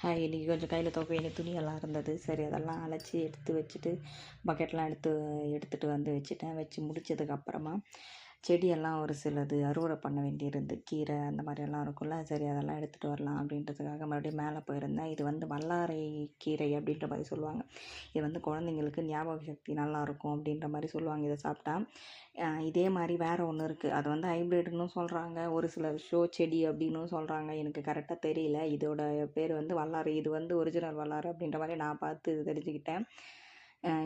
இன்றைக்கி கொஞ்சம் கையில் துவைக்க வேண்டிய துணியெல்லாம் இருந்தது. சரி அதெல்லாம் அலசி எடுத்து வச்சுட்டு பக்கெட்லாம் எடுத்துகிட்டு வந்து வச்சுட்டேன். வச்சு முடித்ததுக்கப்புறமா செடியெல்லாம் ஒரு சிலது அறுவடை பண்ண வேண்டியிருந்து கீரை அந்த மாதிரியெல்லாம் இருக்கும்ல. சரி அதெல்லாம் எடுத்துகிட்டு வரலாம் அப்படின்றதுக்காக மறுபடியும் மேலே போயிருந்தேன். இது வந்து வல்லாரை கீரை அப்படின்ற மாதிரி சொல்லுவாங்க. இது வந்து குழந்தைங்களுக்கு ஞாபக சக்தி நல்லாயிருக்கும் அப்படின்ற மாதிரி சொல்லுவாங்க இதை சாப்பிட்டா. இதே மாதிரி வேறு ஒன்று இருக்குது. அது வந்து ஹைப்ரிட்னு சொல்கிறாங்க, ஒரு சில செடி அப்படின்னும் சொல்கிறாங்க. எனக்கு கரெக்டாக தெரியல. இதோட பேர் வந்து வல்லாரை. இது வந்து ஒரிஜினல் வல்லாரை அப்படின்ற மாதிரி நான் பார்த்து தெரிஞ்சுக்கிட்டேன்.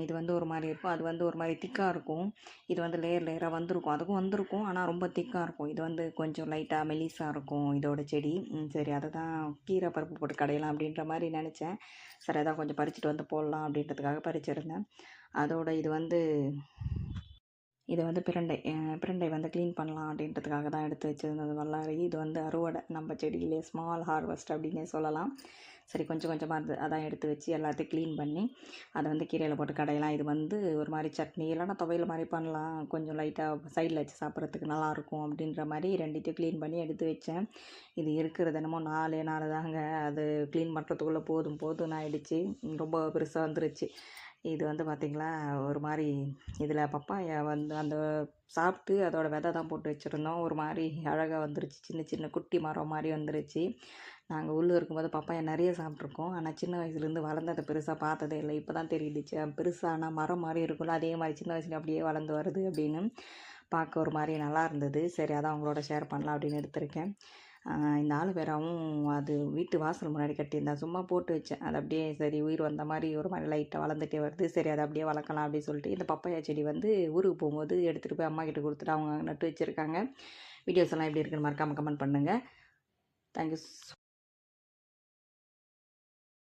இது வந்து ஒரு மாதிரி இருக்கும், அது வந்து ஒரு மாதிரி திக்காக இருக்கும். இது வந்து லேயராக வந்திருக்கும், அதுக்கும் வந்திருக்கும், ஆனால் ரொம்ப திக்காக இருக்கும். இது வந்து கொஞ்சம் லைட்டாக மெலிசாக இருக்கும் இதோட செடி. சரி அதை தான் கீரை பருப்பு போட்டு கடையலாம் அப்படின்ற மாதிரி நினச்சேன். சரி அதான் கொஞ்சம் பறிச்சுட்டு வந்து போடலாம் அப்படின்றதுக்காக பறிச்சிருந்தேன். அதோட இது வந்து பிரண்டை வந்து க்ளீன் பண்ணலாம் அப்படின்றதுக்காக தான் எடுத்து வச்சுருந்தது வல்லாரை. இது வந்து அறுவடை நம்ம செடியிலே ஸ்மால் ஹார்வெஸ்ட் அப்படின்னே சொல்லலாம். சரி கொஞ்சம் கொஞ்சமாக இருந்தது, அதான் எடுத்து வச்சு எல்லாத்தையும் க்ளீன் பண்ணி அதை வந்து கீரையில் போட்டு கடையலாம். இது வந்து ஒரு மாதிரி சட்னி இல்லைன்னா துவையல் மாதிரி பண்ணலாம், கொஞ்சம் லைட்டாக சைடில் வச்சு சாப்பிட்றதுக்கு நல்லாயிருக்கும் அப்படின்ற மாதிரி ரெண்டுத்தையும் க்ளீன் பண்ணி எடுத்து வச்சேன். இது இருக்கிறது என்னமோ 4 தாங்க. அது க்ளீன் பண்ணுறதுக்குள்ளே போதும்னு ஆயிடுச்சு. ரொம்ப பெருசாக வந்துருச்சு. இது வந்து பார்த்திங்களா ஒரு மாதிரி இதில் பப்பாயா வந்து அந்த சாப்பிட்டு அதோட விதை தான் போட்டு வச்சுருந்தோம். ஒரு மாதிரி அழகாக வந்துருச்சு, சின்ன சின்ன குட்டி மரம் மாதிரி வந்துருச்சு. நாங்கள் உள்ளே இருக்கும்போது பப்பாயா நிறைய சாப்பிட்ருக்கோம், ஆனால் சின்ன வயசுலேருந்து வளர்ந்து அதை பெருசாக பார்த்ததே இல்லை. இப்போ தான் தெரியுதுச்சு பெருசான மரம் மாதிரி இருக்கும்ல, அதே மாதிரி சின்ன வயசுல அப்படியே வளர்ந்து வருது அப்படின்னு பார்க்க ஒரு மாதிரி நல்லா இருந்தது. சரி அதான் அவங்களோட ஷேர் பண்ணலாம் அப்படின்னு எடுத்திருக்கேன். இந்த ஆலோவேராவும் அது வீட்டு வாசல் முன்னாடி கட்டியிருந்தேன், சும்மா போட்டு வச்சேன். அது அப்படியே சரி உயிர் வந்த மாதிரி ஒரு மாதிரி லைட்டாக வளர்ந்துட்டே வருது. சரி அதை அப்படியே வளர்க்கலாம் அப்படின்னு சொல்லிட்டு இந்த பப்பாயா செடி வந்து ஊருக்கு போகும்போது எடுத்துகிட்டு போய் அம்மா கிட்ட கொடுத்துட்டு அவங்க நட்டு வச்சுருக்காங்க. வீடியோஸ் எல்லாம் எப்படி இருக்குன்னு மறக்காமல் கமெண்ட் பண்ணுங்கள். தேங்க்யூ.